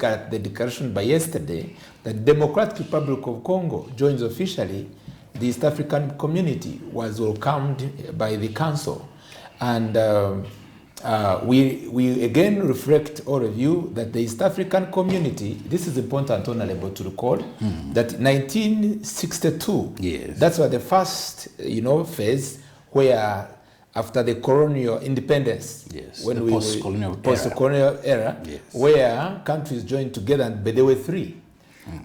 at the declaration by yesterday that Democratic Republic of Congo joins officially the East African Community, was welcomed by the Council. And we again reflect all of you that the East African Community, this is important, Honorable, to recall, that 1962, yes, that's what the first, phase where after the colonial independence, yes, when the we post-colonial era, yes, where countries joined together, but there were three.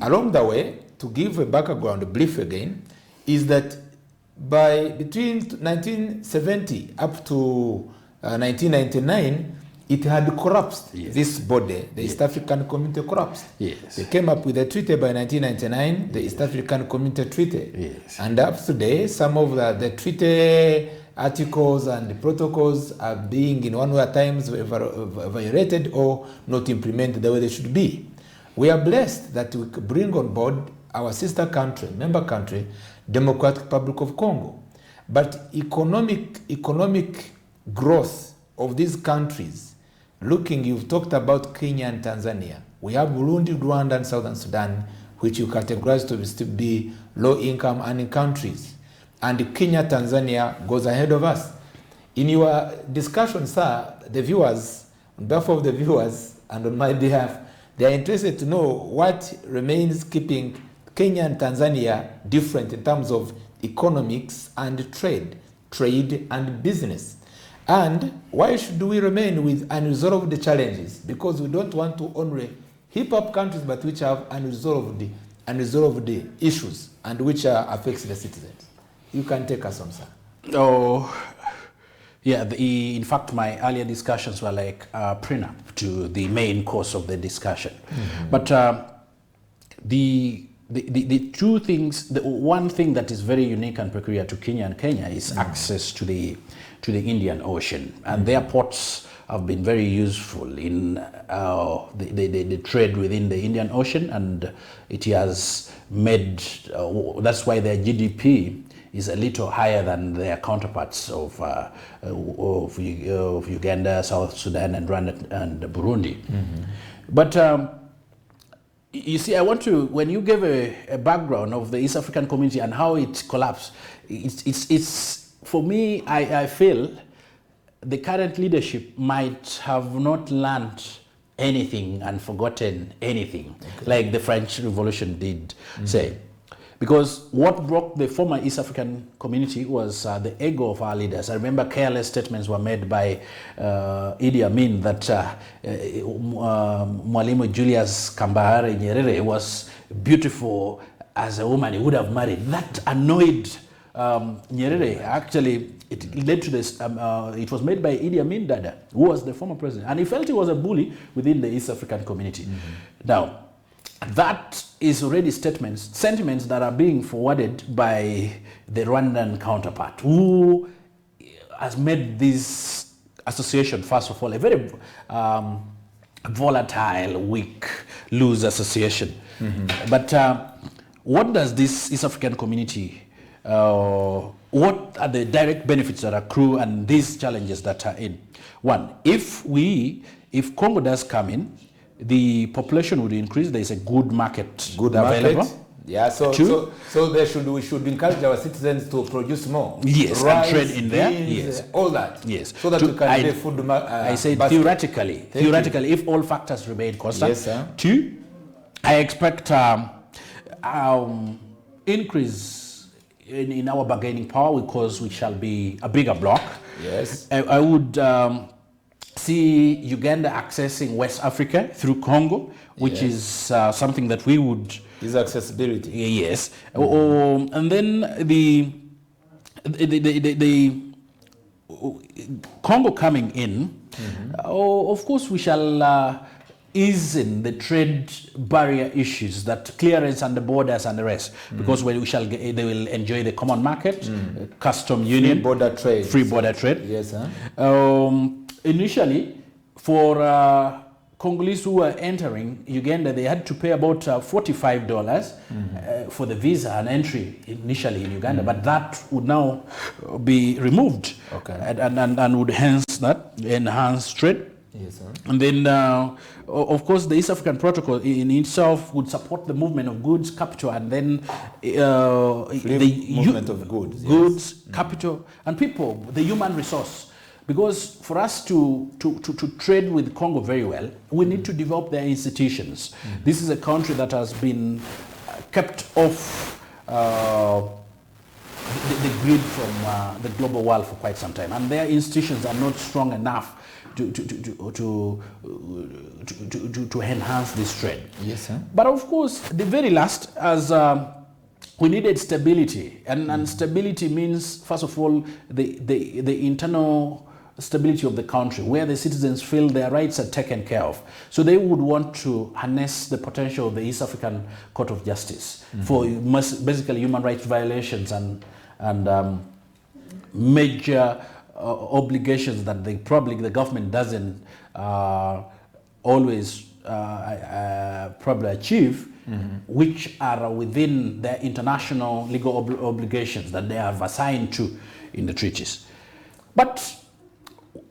Along the way, to give a background brief again, is that by between 1970 up to 1999, it had collapsed. Yes. This body, the East African Community, collapsed. Yes. They came up with a treaty by 1999, the East African Community Treaty. Yes. And up to today, some of the treaty articles and protocols are being in one way at times violated or not implemented the way they should be. We are blessed that we bring on board our sister country, member country, Democratic Republic of Congo. But economic growth of these countries, you've talked about Kenya and Tanzania. We have Burundi, Rwanda, and Southern Sudan, which you categorize to still be low-income earning countries. And Kenya, Tanzania goes ahead of us. In your discussion, sir, the viewers, on behalf of the viewers and on my behalf, they are interested to know what remains keeping Kenya and Tanzania different in terms of economics and trade and business. And why should we remain with unresolved challenges? Because we don't want to only hip-hop countries, but which have unresolved issues and which affects the citizens. You can take us on, sir. Oh, yeah. In fact, my earlier discussions were like prenup to the main course of the discussion. But the two things, the one thing that is very unique and peculiar to Kenya and Kenya is access to the Indian Ocean, and their ports have been very useful in the trade within the Indian Ocean, and it has made that's why their GDP is a little higher than their counterparts of Uganda, South Sudan, and Rwanda and Burundi. But you see, I want to, when you give a background of the East African Community and how it collapsed, it's for me, I feel the current leadership might have not learned anything and forgotten anything, like the French Revolution did say. Because what broke the former East African Community was the ego of our leaders. I remember careless statements were made by Idi Amin that Mwalimu Julius Kambarage Nyerere was beautiful as a woman he would have married. That annoyed Nyerere. Actually, it led to this, it was made by Idi Amin Dada, who was the former president. And he felt he was a bully within the East African Community. Now, that is already sentiments that are being forwarded by the Rwandan counterpart, who has made this association, first of all, a very volatile, weak, loose association. But what does this East African Community, what are the direct benefits that accrue and these challenges that are in? One, if Congo does come in, the population would increase. There is a good market available. Yeah, so we should encourage our citizens to produce more. Yes, rice, and trade in there. Beans, yes, all that. Yes, so that we can get food. I say theoretically, if all factors remain constant. Yes, sir. Two, I expect increase in our bargaining power because we shall be a bigger bloc. Yes, I would. See Uganda accessing West Africa through Congo, which is something that we would... Is accessibility. Yes. And then the Congo coming in, of course we shall ease in the trade barrier issues, that clearance and the borders and the rest, because when they will enjoy the common market, custom union, free border trade. Yes, sir. Initially, for Congolese who were entering Uganda, they had to pay about $45 for the visa and entry initially in Uganda, but that would now be removed, and would enhance trade. Yes, sir. And then, of course, the East African Protocol in itself would support the movement of goods, capital, and then the movement of goods. Goods, capital, and people, the human resource. Because for us to trade with Congo very well, we need to develop their institutions. This is a country that has been kept off the grid from the global world for quite some time, and their institutions are not strong enough to enhance this trade. Yes, sir. But of course, the very last, as we needed stability, and stability means, first of all, the internal stability of the country, where the citizens feel their rights are taken care of. So they would want to harness the potential of the East African Court of Justice for basically human rights violations and major obligations that the government doesn't always probably achieve, which are within their international legal obligations that they have assigned to in the treaties. But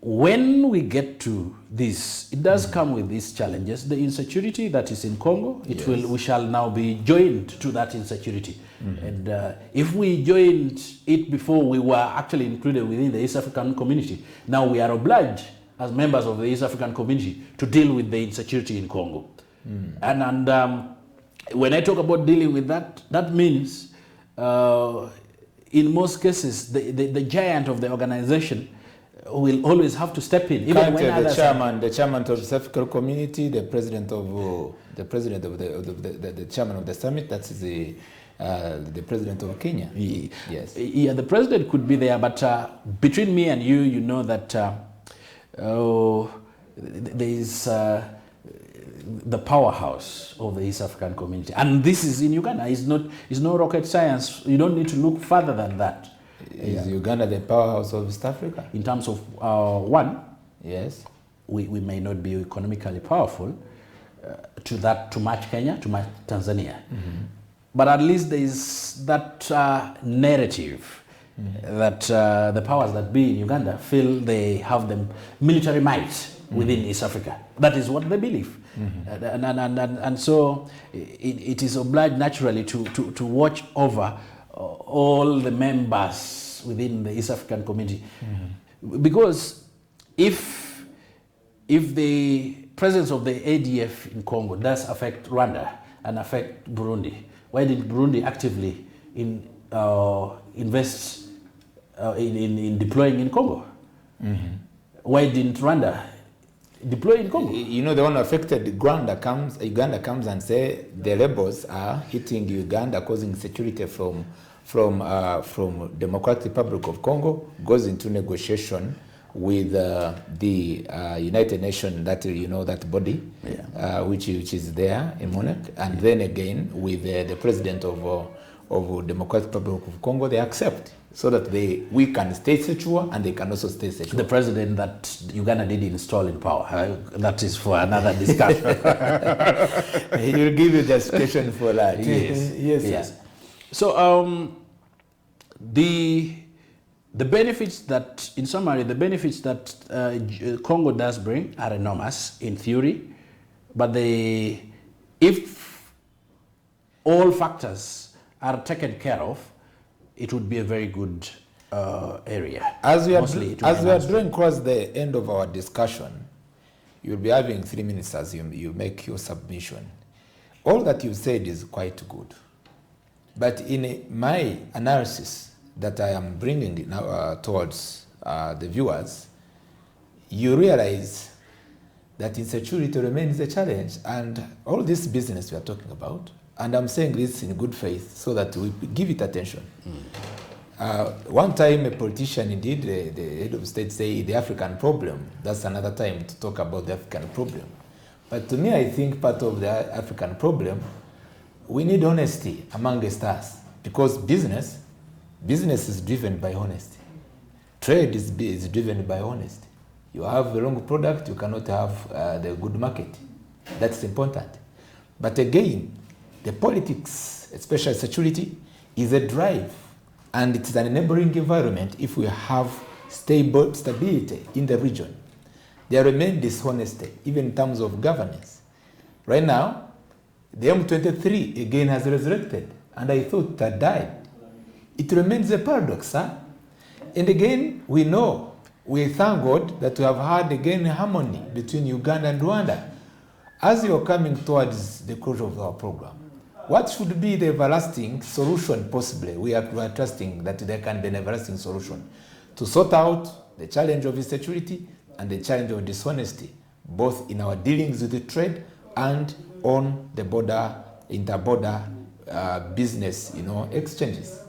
when we get to this, it does come with these challenges. The insecurity that is in Congo, we shall now be joined to that insecurity. And if we joined it before we were actually included within the East African community, now we are obliged as members of the East African community to deal with the insecurity in Congo. And when I talk about dealing with that, that means in most cases, the giant of the organization will always have to step in. Even when the chairman of the East African community, the chairman of the summit, that's the president of Kenya. Yes. Yeah, the president could be there, but between me and you, you know that there is the powerhouse of the East African community, and this is in Uganda. It's no rocket science. You don't need to look further than that. Is Uganda the powerhouse of East Africa? In terms of one, yes, we may not be economically powerful to match Kenya, to match Tanzania, but at least there is that narrative that the powers that be in Uganda feel they have the military might within East Africa. That is what they believe. And so it is obliged naturally to watch over all the members within the East African community. Because if the presence of the ADF in Congo does affect Rwanda and affect Burundi, why didn't Burundi actively invest in deploying in Congo? Why didn't Rwanda deploy in Congo? You know, the one affected Uganda comes and say the rebels are hitting Uganda, causing insecurity from Democratic Republic of Congo, goes into negotiation with the United Nations, that body, which is there in Munich, and then again with the president of Democratic Republic of Congo, they accept, so that we can stay secure and they can also stay secure. The president that Uganda did install in power, that is for another discussion. He'll give you justification for that. Yes. So the benefits that, in summary, the benefits that Congo does bring are enormous in theory, but if all factors are taken care of, it would be a very good area. As we are drawing across the end of our discussion, you'll be having 3 minutes as you make your submission. All that you said is quite good. But in my analysis that I am bringing now towards the viewers, you realize that insecurity remains a challenge, and all this business we are talking about, and I'm saying this in good faith so that we give it attention. One time a politician, indeed, the head of state, say the African problem. That's another time to talk about the African problem. But to me, I think part of the African problem, we need honesty among the stars, because business is driven by honesty. Trade is driven by honesty. You have the wrong product, you cannot have the good market. That's important. But again, the politics, especially security, is a drive, and it's an enabling environment if we have stability in the region. there remain dishonesty, even in terms of governance. Right now, the M23 again has resurrected, and I thought that died. It remains a paradox, huh? And again, we thank God that we have had again harmony between Uganda and Rwanda. As you are coming towards the closure of our program, what should be the everlasting solution possibly? We are trusting that there can be an everlasting solution to sort out the challenge of insecurity and the challenge of dishonesty, both in our dealings with the trade and on the border, inter-border business, exchanges.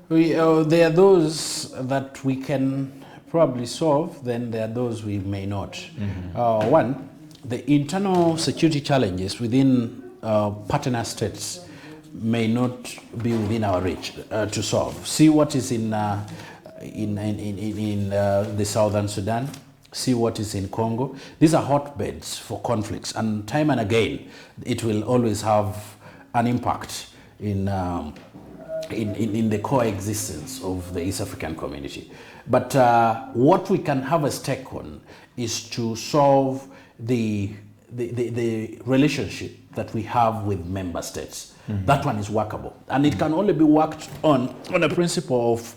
There are those that we can probably solve, then there are those we may not. Mm-hmm. One, the internal security challenges within partner states may not be within our reach to solve. See what is in the Southern Sudan. See what is in Congo. These are hotbeds for conflicts, and time and again, it will always have an impact in the coexistence of the East African community. But what we can have a stake on is to solve the relationship that we have with member states. Mm-hmm. That one is workable, and it can only be worked on a principle of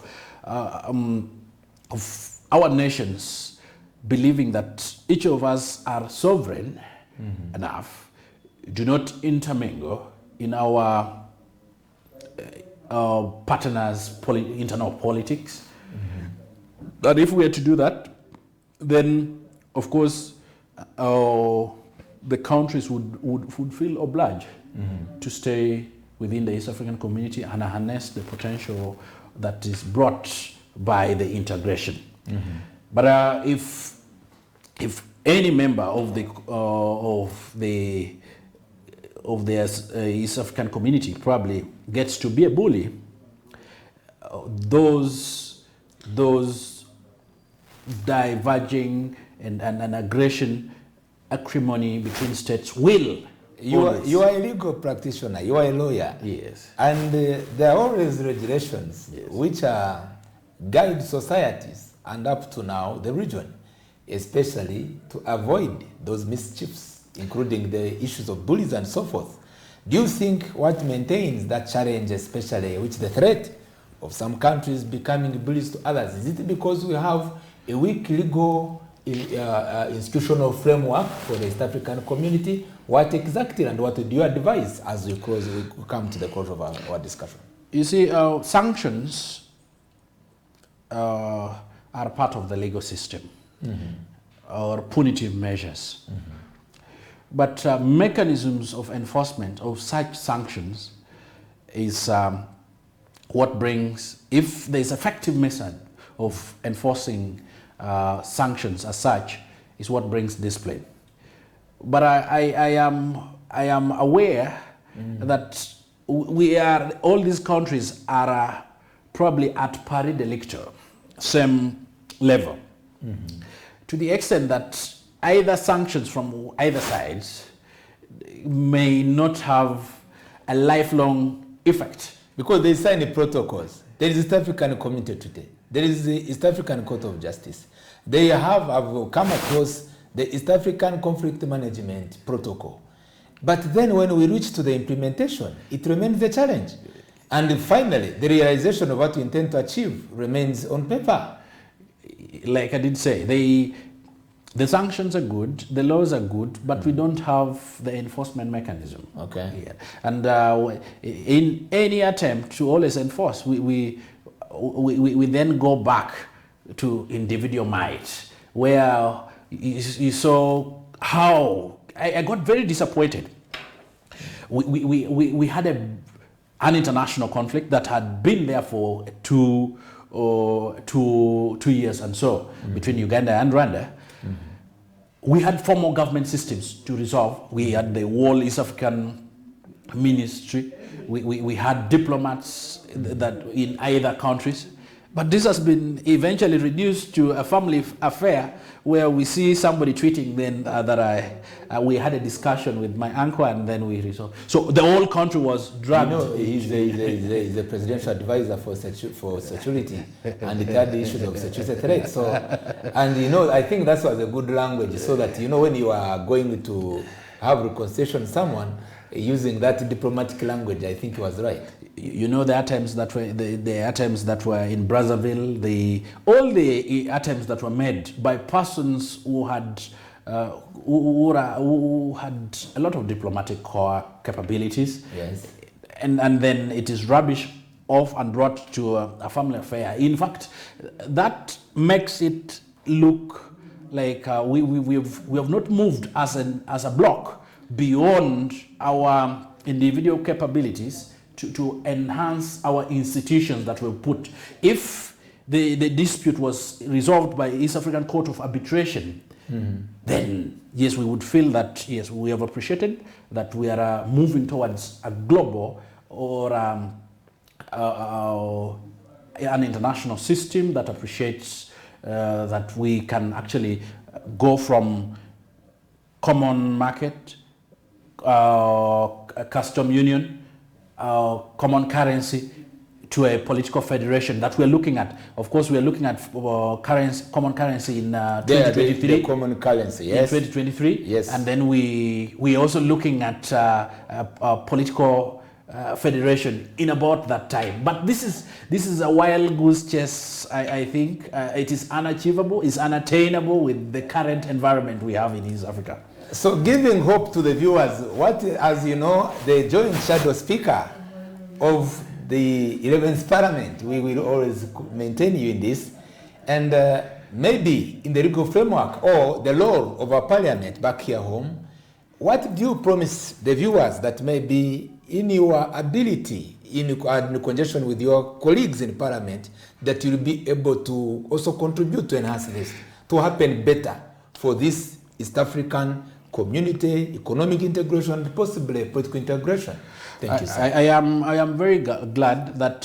our nations believing that each of us are sovereign mm-hmm. enough, do not intermingle in our partners' internal politics. Mm-hmm. But if we are to do that, then of course the countries would feel obliged mm-hmm. to stay within the East African community and harness the potential that is brought by the integration. Mm-hmm. But if any member of the East African community probably gets to be a bully, those diverging and aggression, acrimony between states will. You are a legal practitioner, you are a lawyer. Yes. And there are always regulations yes. which guide societies and up to now the region, especially to avoid those mischiefs, including the issues of bullies and so forth. Do you think what maintains that challenge, especially which the threat of some countries becoming bullies to others, is it because we have a weak legal institutional framework for the East African community? What exactly and what do you advise as we come to the close of our discussion? You see, sanctions are part of the legal system mm-hmm. or punitive measures. Mm-hmm. But mechanisms of enforcement of such sanctions is what brings, if there's effective method of enforcing sanctions as such, is what brings discipline. But I am aware that all these countries are probably at pari delicto, same level, mm-hmm. to the extent that either sanctions from either sides may not have a lifelong effect. Because they sign protocols. There is East African Community today. There is the East African Court of Justice. They have come across the East African Conflict Management Protocol. But then when we reach to the implementation, it remains a challenge. And finally, the realization of what we intend to achieve remains on paper. Like I did say, the sanctions are good, the laws are good, but we don't have the enforcement mechanism. Okay. Yeah. And in any attempt to always enforce, we then go back to individual might, where you saw how I got very disappointed. We had an international conflict that had been there for two years and so mm-hmm. between Uganda and Rwanda. Mm-hmm. We had formal government systems to resolve. We had the World East African Ministry. We had diplomats that in either countries, But this has been eventually reduced to a family affair where we see somebody tweeting then we had a discussion with my uncle and then we resolved. So the whole country was dragged. He's a presidential advisor for security and the third issue of security threat. So, and I think that was a good language so that when you are going to have reconciliation with someone, using that diplomatic language, I think he was right. The attempts that were the attempts that were in Brazzaville, all the attempts that were made by persons who had who had a lot of diplomatic capabilities. Yes. And then it is rubbish off and brought to a family affair. In fact, that makes it look like we have not moved as a bloc beyond our individual capabilities to enhance our institutions that were put. If the dispute was resolved by East African Court of Arbitration, then yes, we would feel that yes, we have appreciated that we are moving towards a global or an international system that appreciates that we can actually go from common market, custom union, common currency to a political federation that we're looking at. Of course, we're looking at common currency in 2023. The common currency, yes. In 2023. Yes. And then we're also looking at a political federation in about that time. But this is a wild goose chase, I think. It is unachievable, it's unattainable with the current environment we have in East Africa. So giving hope to the viewers, as you know, the joint shadow speaker of the 11th Parliament, we will always maintain you in this, and maybe in the legal framework or the law of our parliament back here home, what do you promise the viewers that may be in your ability, in conjunction with your colleagues in parliament, that you'll be able to also contribute to enhance this, to happen better for this East African community, economic integration, possibly political integration? Thank you, sir. I am very glad that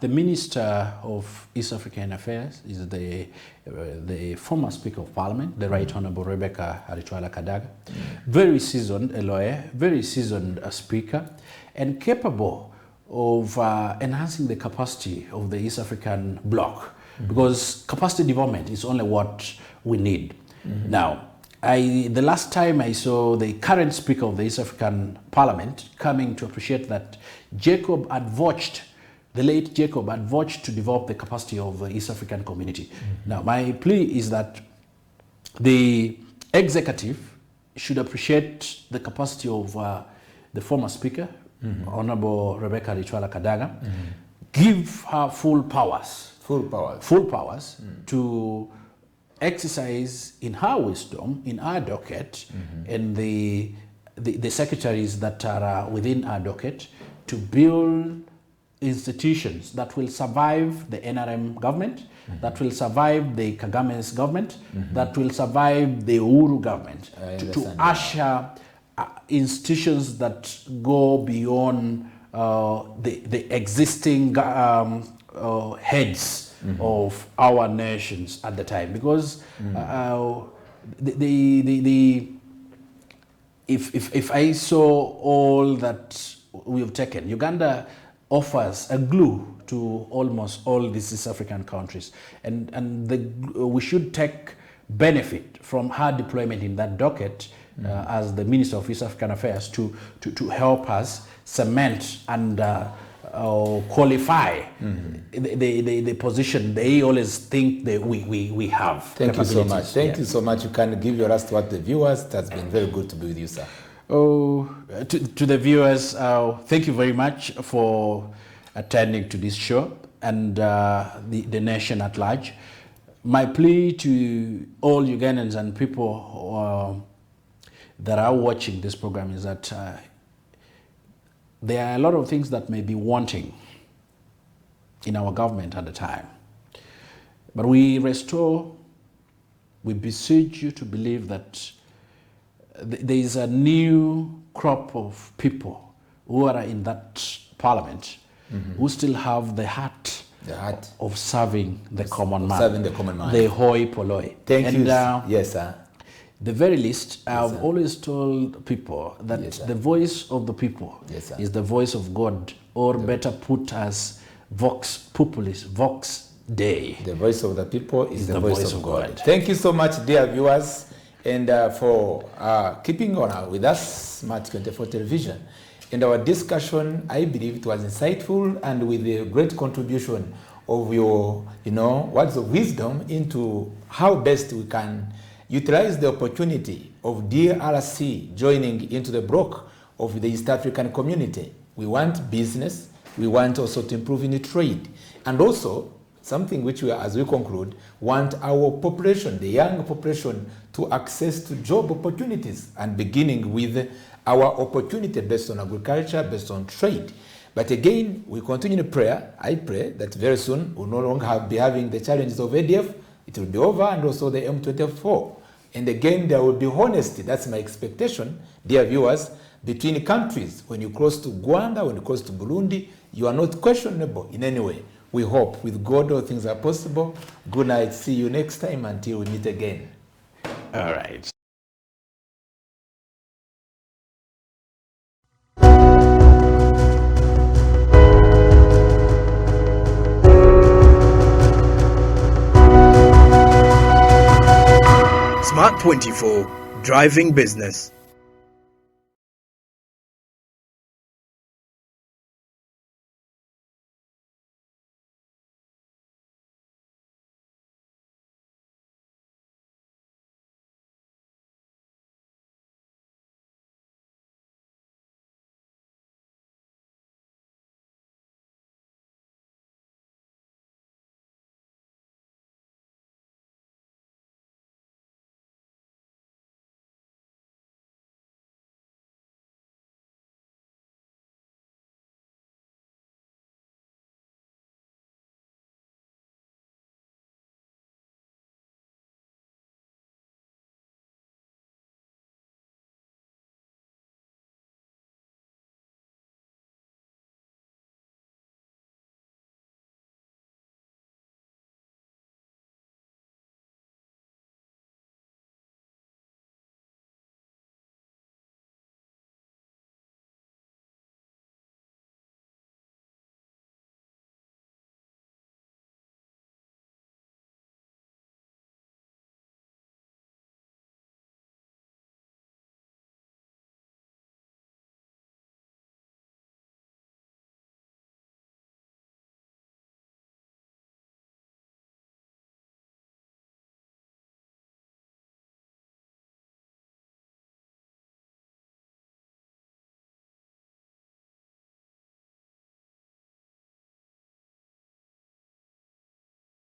the Minister of East African Affairs is the former Speaker of Parliament, the Right Honourable Rebecca Aritwala-Kadaga, very seasoned a lawyer, very seasoned speaker, and capable of enhancing the capacity of the East African bloc, because capacity development is only what we need. Now, the last time I saw the current Speaker of the East African Parliament coming to appreciate that Jacob had vouched, the late Jacob had vouched to develop the capacity of the East African community. Now, my plea is that the executive should appreciate the capacity of the former Speaker, Honorable Rebecca Aritwala-Kadaga, give her full powers to exercise in her wisdom, in our docket, and the secretaries that are within our docket to build institutions that will survive the NRM government, that will survive the Kagame's government, that will survive the Uhuru government, to usher institutions that go beyond the existing heads of our nations at the time, because if I saw all that we've taken, Uganda offers a glue to almost all these East African countries, and we should take benefit from her deployment in that docket as the Minister of East African Affairs to help us cement and qualify the position they always think that we have. Thank you so much. Thank you so much. You can give your last word to the viewers. It has been very good to be with you, sir. To the viewers, thank you very much for attending to this show and the nation at large. My plea to all Ugandans and people that are watching this program is that there are a lot of things that may be wanting in our government at the time. But we beseech you to believe that there is a new crop of people who are in that parliament who still have the heart The heart. of serving the common man. Serving the common man. The hoi polloi. Thank you. And Yes, sir. the very least, I've sir. always told people that Yes, sir. the voice of the people Yes, sir. is the voice of God, or better put as Vox Populis, Vox Dei. The voice of the people is the voice of God. God. Thank you so much, dear viewers, and for keeping on with us, Smart 24 Television. And our discussion, I believe it was insightful and with a great contribution of your, words of wisdom into how best we can utilize the opportunity of DRC joining into the bloc of the East African community. We want business. We want also to improve in the trade. And also, something which we, as we conclude, want our population, the young population, to access to job opportunities, and beginning with our opportunity based on agriculture, based on trade. But again, we continue in prayer. I pray that very soon we'll no longer be having the challenges of ADF. It will be over, and also the M24. And again, there will be honesty. That's my expectation, dear viewers, between countries. When you cross to Rwanda, when you cross to Burundi, you are not questionable in any way. We hope with God all things are possible. Good night. See you next time until we meet again. All right. Smart 24, driving business.